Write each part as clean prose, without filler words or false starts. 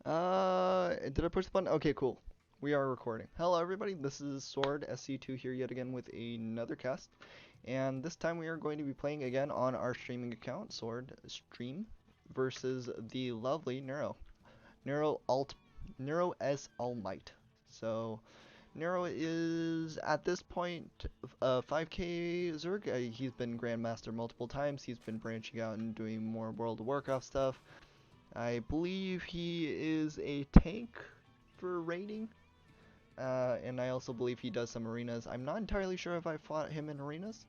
Did I push the button? Okay, cool. We are recording. Hello, everybody. This is Sword SC2 here yet again with another cast, and this time we are going to be playing again on our streaming account, Sword Stream, versus the lovely Neuro, Neuro Alt, Neuro S All Might. So Neuro is at this point 5K Zerg. He's been Grandmaster multiple times. He's been branching out and doing more World of Warcraft stuff. I believe he is a tank for raiding, and I also believe he does some arenas. I'm not entirely sure if I fought him in arenas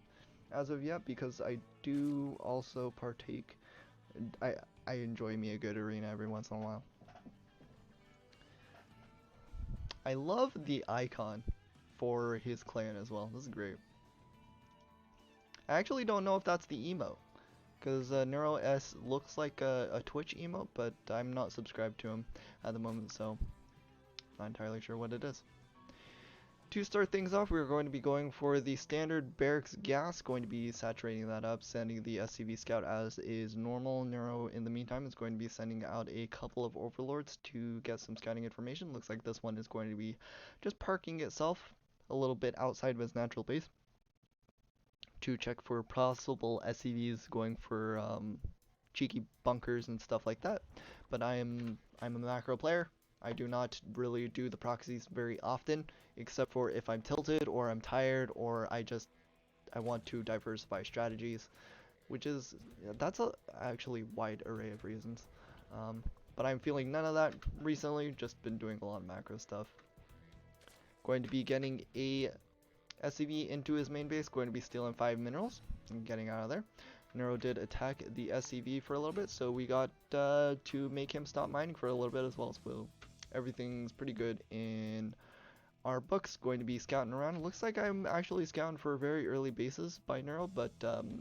as of yet, because I do also partake. I I enjoy me a good arena every once in a while. I love the icon for his clan as well. This is great. I actually don't know if that's the emote, because Neuro S looks like a Twitch emote, but I'm not subscribed to him at the moment, so not entirely sure what it is. To start things off, we're going to be going for the standard barracks gas, going to be saturating that up, sending the SCV scout as is normal. Neuro, in the meantime, is going to be sending out a couple of overlords to get some scouting information. Looks like this one is going to be just parking itself a little bit outside of its natural base to check for possible SCVs going for cheeky bunkers and stuff like that. But I'm a macro player. I do not really do the proxies very often, except for if I'm tilted or I'm tired or I want to diversify strategies, which is that's a actually wide array of reasons. But I'm feeling none of that recently. Just been doing a lot of macro stuff. Going to be getting a SCV into his main base. Going to be stealing 5 minerals and getting out of there. Neuro did attack the SCV for a little bit, so we got to make him stop mining for a little bit as well. So everything's pretty good in our books. Going to be scouting around. It looks like I'm actually scouting for very early bases by Neuro, but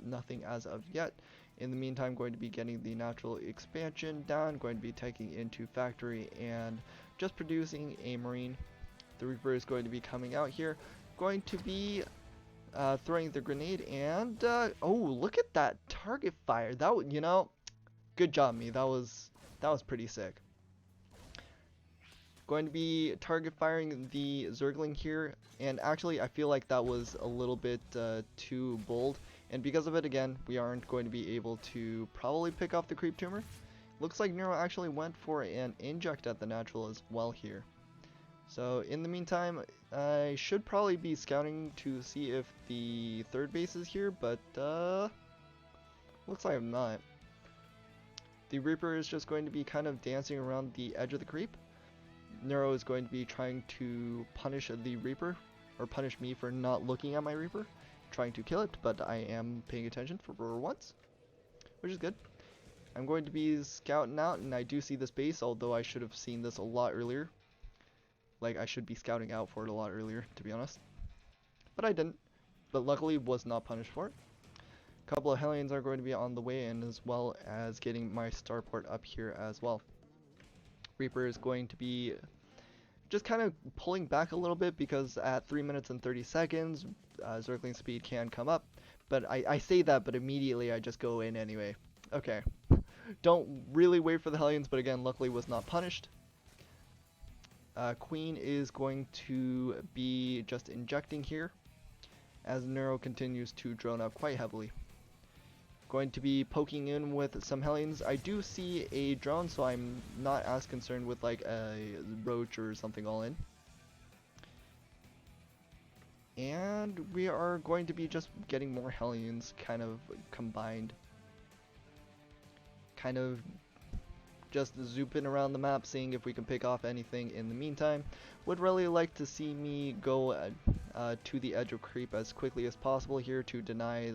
nothing as of yet. In the meantime, going to be getting the natural expansion down, going to be taking into factory and just producing a marine. The Reaper is going to be coming out here, going to be throwing the grenade, and oh, look at that target fire. That good job, me. That was pretty sick. Going to be target firing the Zergling here, and actually I feel like that was a little bit too bold, and because of it, again, we aren't going to be able to probably pick off the creep tumor. Looks like Neuro actually went for an inject at the natural as well here. So in the meantime, I should probably be scouting to see if the third base is here, but looks like I'm not. The Reaper is just going to be kind of dancing around the edge of the creep. Neuro is going to be trying to punish the Reaper, or punish me for not looking at my Reaper, trying to kill it, but I am paying attention for once, which is good. I'm going to be scouting out, and I do see this base, although I should have seen this a lot earlier. Like, I should be scouting out for it a lot earlier, to be honest. But I didn't, but luckily was not punished for it. A couple of Hellions are going to be on the way in, as well as getting my starport up here as well. Reaper is going to be just kind of pulling back a little bit, because at 3 minutes and 30 seconds, Zergling speed can come up. But I say that, but immediately I just go in anyway. Okay. Don't really wait for the Hellions, but again, luckily was not punished. Queen is going to be just injecting here, as Neuro continues to drone up quite heavily. Going to be poking in with some Hellions. I do see a drone, so I'm not as concerned with like a roach or something all in. And we are going to be just getting more Hellions kind of combined. Kind of just zooping around the map, seeing if we can pick off anything in the meantime. Would really like to see me go to the edge of creep as quickly as possible here to deny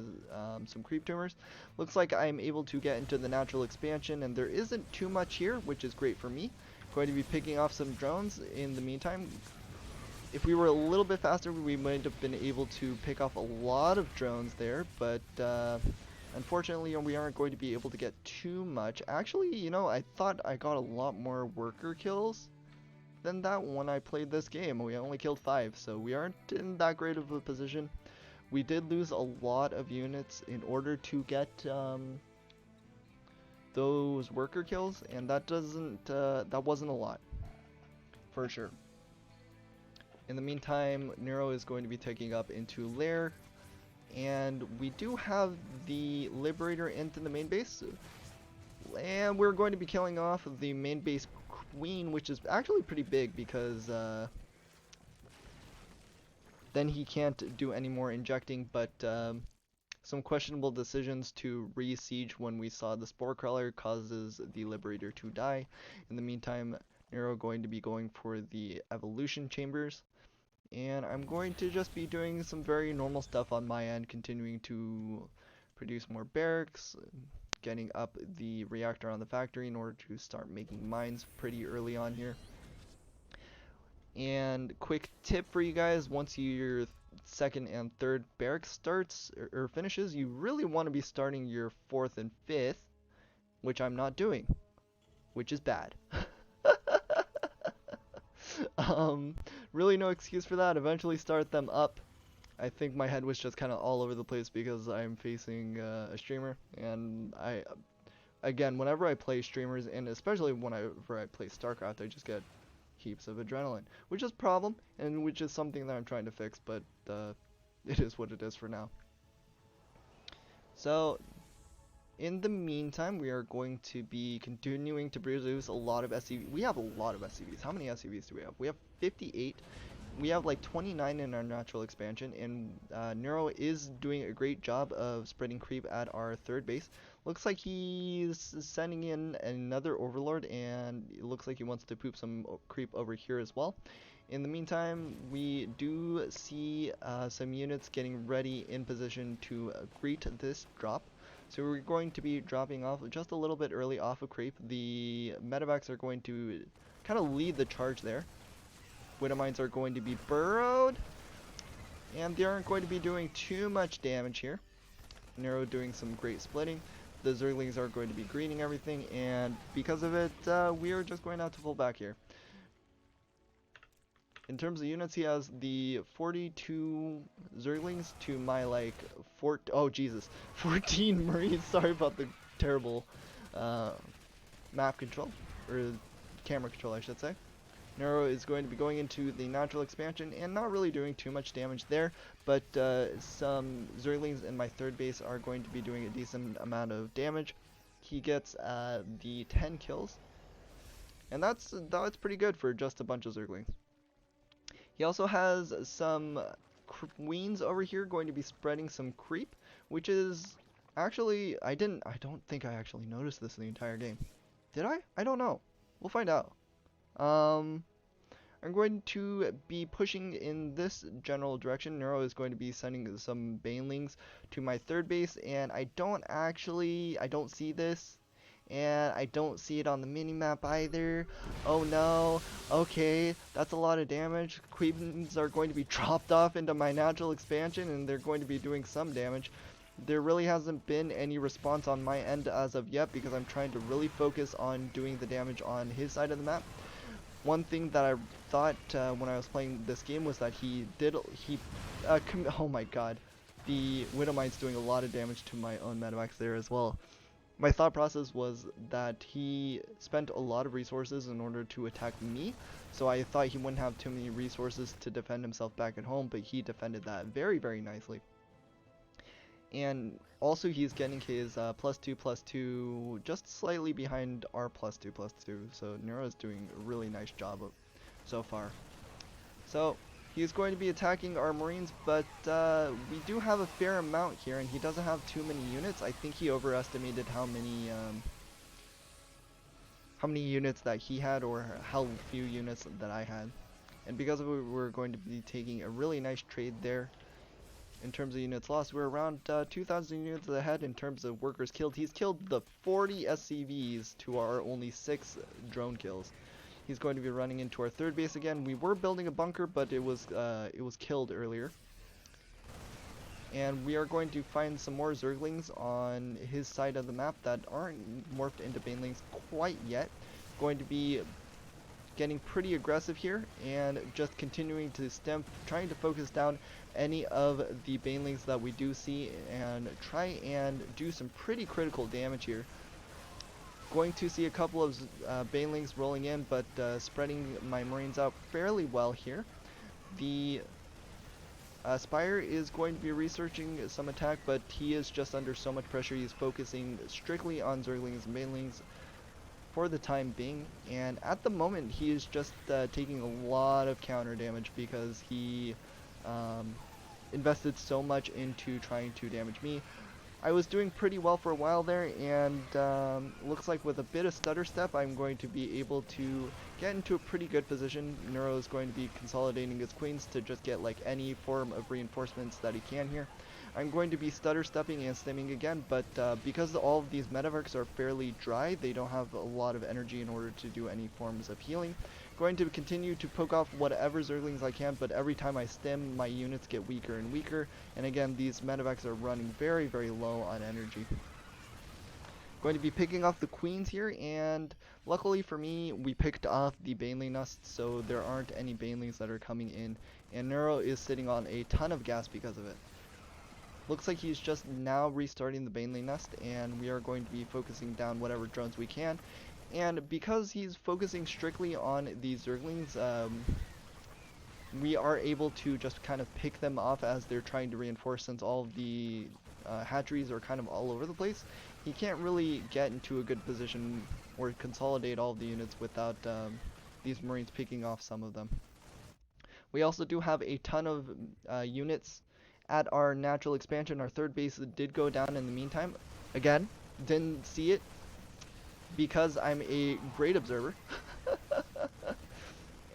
some creep tumors. Looks like I'm able to get into the natural expansion, and there isn't too much here, which is great for me. Going to be picking off some drones in the meantime. If we were a little bit faster, we might have been able to pick off a lot of drones there, but unfortunately, we aren't going to be able to get too much. Actually, I thought I got a lot more worker kills than that when I played this game. We only killed 5, so we aren't in that great of a position. We did lose a lot of units in order to get those worker kills, and that wasn't a lot, for sure. In the meantime, Neuro is going to be taking up into Lair, and we do have the Liberator into the main base, and we're going to be killing off the main base Queen, which is actually pretty big because then he can't do any more injecting, but some questionable decisions to re-siege when we saw the Spore Crawler causes the Liberator to die. In the meantime, Neuro going to be going for the Evolution Chambers, and I'm going to just be doing some very normal stuff on my end, continuing to produce more barracks, getting up the reactor on the factory in order to start making mines pretty early on here. And quick tip for you guys, once your second and third barrack starts or finishes, you really want to be starting your fourth and fifth, which I'm not doing, which is bad. Really no excuse for that. Eventually start them up. I think my head was just kind of all over the place because I'm facing a streamer, and again, whenever I play streamers, and especially whenever I play StarCraft, I just get heaps of adrenaline, which is a problem, and which is something that I'm trying to fix, but it is what it is for now. So, in the meantime, we are going to be continuing to produce a lot of SCVs. We have a lot of SCVs. How many SCVs do we have? We have 58. We have like 29 in our natural expansion, and Neuro is doing a great job of spreading creep at our third base. Looks like he's sending in another Overlord, and it looks like he wants to poop some creep over here as well. In the meantime, we do see some units getting ready in position to greet this drop. So we're going to be dropping off just a little bit early off of creep. The medevacs are going to kind of lead the charge there. Widow mines are going to be burrowed, and they aren't going to be doing too much damage here. Neuro doing some great splitting. The Zerglings are going to be greening everything, and because of it, we are just going out to full back here. In terms of units, he has the 42 Zerglings to my like 14 Marines. Sorry about the terrible map control, or camera control I should say. Neuro is going to be going into the natural expansion and not really doing too much damage there, but some Zerglings in my third base are going to be doing a decent amount of damage. He gets the 10 kills, and that's pretty good for just a bunch of Zerglings. He also has some Queens over here going to be spreading some creep, which is actually, I don't think I actually noticed this in the entire game. Did I? I don't know. We'll find out. I'm going to be pushing in this general direction. Neuro is going to be sending some Banelings to my third base, and I don't see this, and I don't see it on the minimap either. Oh no. Okay, that's a lot of damage. Queens are going to be dropped off into my natural expansion, and they're going to be doing some damage. There really hasn't been any response on my end as of yet because I'm trying to really focus on doing the damage on his side of the map. One thing that I thought when I was playing this game was that oh my god, the Widow Mine's doing a lot of damage to my own medevacs there as well. My thought process was that he spent a lot of resources in order to attack me, so I thought he wouldn't have too many resources to defend himself back at home, but he defended that very, very nicely. And also he's getting his +2/+2 just slightly behind our +2/+2, so Neuro is doing a really nice job so far. So he's going to be attacking our Marines, but we do have a fair amount here, and he doesn't have too many units. I think he overestimated how many units that he had, or how few units that I had. And because of it, we're going to be taking a really nice trade there. In terms of units lost, we're around 2,000 units ahead in terms of workers killed. He's killed the 40 SCVs to our only 6 drone kills. He's going to be running into our third base again. We were building a bunker, but it was killed earlier. And we are going to find some more Zerglings on his side of the map that aren't morphed into Banelings quite yet. Going to be getting pretty aggressive here and just continuing to trying to focus down any of the Banelings that we do see and try and do some pretty critical damage here. Going to see a couple of banelings rolling in, but spreading my marines out fairly well here. The Spire is going to be researching some attack, but he is just under so much pressure. He's focusing strictly on Zerglings and banelings for the time being, and at the moment he is just taking a lot of counter damage because he invested so much into trying to damage me. I was doing pretty well for a while there, and looks like with a bit of stutter step I'm going to be able to get into a pretty good position. Neuro is going to be consolidating his queens to just get like any form of reinforcements that he can here. I'm going to be stutter stepping and stimming again, but because all of these metaverks are fairly dry, they don't have a lot of energy in order to do any forms of healing. Going to continue to poke off whatever Zerglings I can, but every time I stim, my units get weaker and weaker, and again, these medevacs are running very, very low on energy. Going to be picking off the queens here, and luckily for me, we picked off the baneling nest, so there aren't any banelings that are coming in, and Neuro is sitting on a ton of gas because of it. Looks like he's just now restarting the baneling nest, and we are going to be focusing down whatever drones we can. And because he's focusing strictly on the Zerglings, we are able to just kind of pick them off as they're trying to reinforce, since all of the hatcheries are kind of all over the place. He can't really get into a good position or consolidate all of the units without these Marines picking off some of them. We also do have a ton of units at our natural expansion. Our third base did go down in the meantime. Again, didn't see it because I'm a great observer.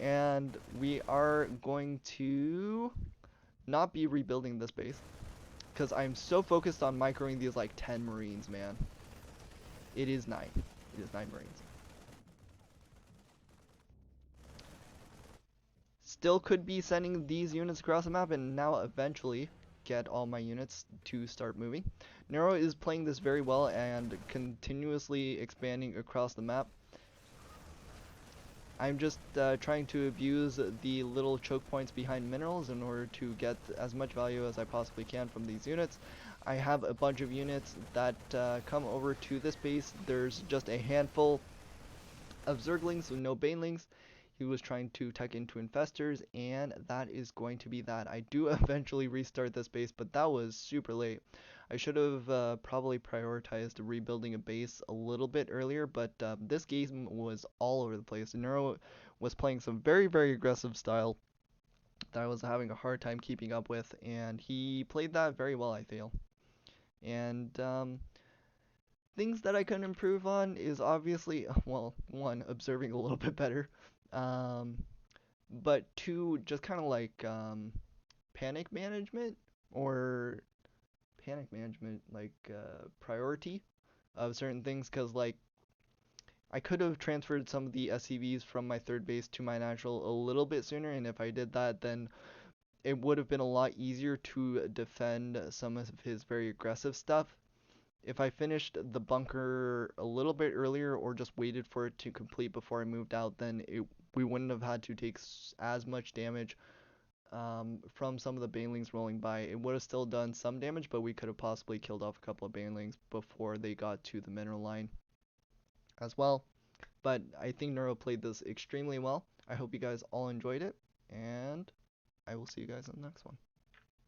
And we are going to not be rebuilding this base because I'm so focused on microing these like 10 Marines, man. It is 9. It is 9 Marines. Still could be sending these units across the map and now eventually get all my units to start moving. Neuro is playing this very well and continuously expanding across the map. I'm just trying to abuse the little choke points behind minerals in order to get as much value as I possibly can from these units. I have a bunch of units that come over to this base. There's just a handful of Zerglings with no banelings. He was trying to tuck into infestors, and that is going to be that. I do eventually restart this base, but that was super late. I should have probably prioritized rebuilding a base a little bit earlier, but this game was all over the place. Neuro was playing some very, very aggressive style that I was having a hard time keeping up with, and he played that very well, I feel. And things that I can improve on is obviously, well, one, observing a little bit better, um, but two, just kind of like panic management or like priority of certain things, because like I could have transferred some of the SCVs from my third base to my natural a little bit sooner, and if I did that, then it would have been a lot easier to defend some of his very aggressive stuff. If I finished the bunker a little bit earlier or just waited for it to complete before I moved out, then we wouldn't have had to take as much damage from some of the banelings rolling by. It would have still done some damage, but we could have possibly killed off a couple of banelings before they got to the mineral line as well. But I think Neuro played this extremely well. I hope you guys all enjoyed it, and I will see you guys in the next one.